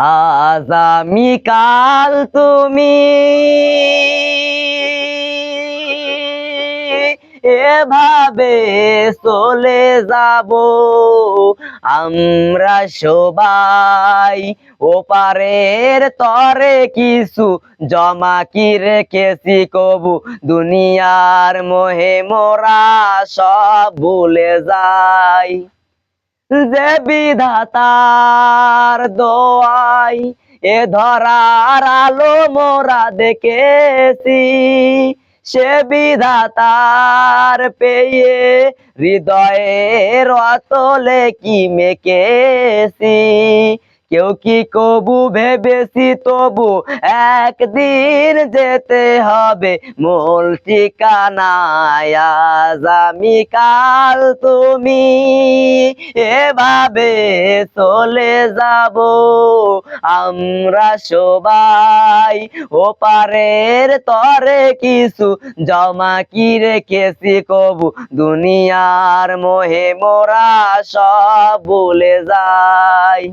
আজ আমি কাল তুমি এভাবে চলে যাব আমরা সবাই। ওপারের তরে কিছু জমা কি রেখেছি কবু, দুনিয়ার মোহে মোরা সব ভুলে যাই। যে বিধাতার দোয়াই এ ধরার আলো মোরা দেখেছি, সে বিধাতার পেয়ে হৃদয়ের অতলে কি মেকেছি। কেউ কি কবু ভেবেছি তবু একদিন যেতে হবে মূল ঠিকানায়। আজ আমি কাল তুমি এভাবে চলে যাব আমরা সবাই। ওপারের তরে কিছু জমা কি রেখেছি কবু, দুনিয়ার মোহে মোরা সব ভুলে যাই।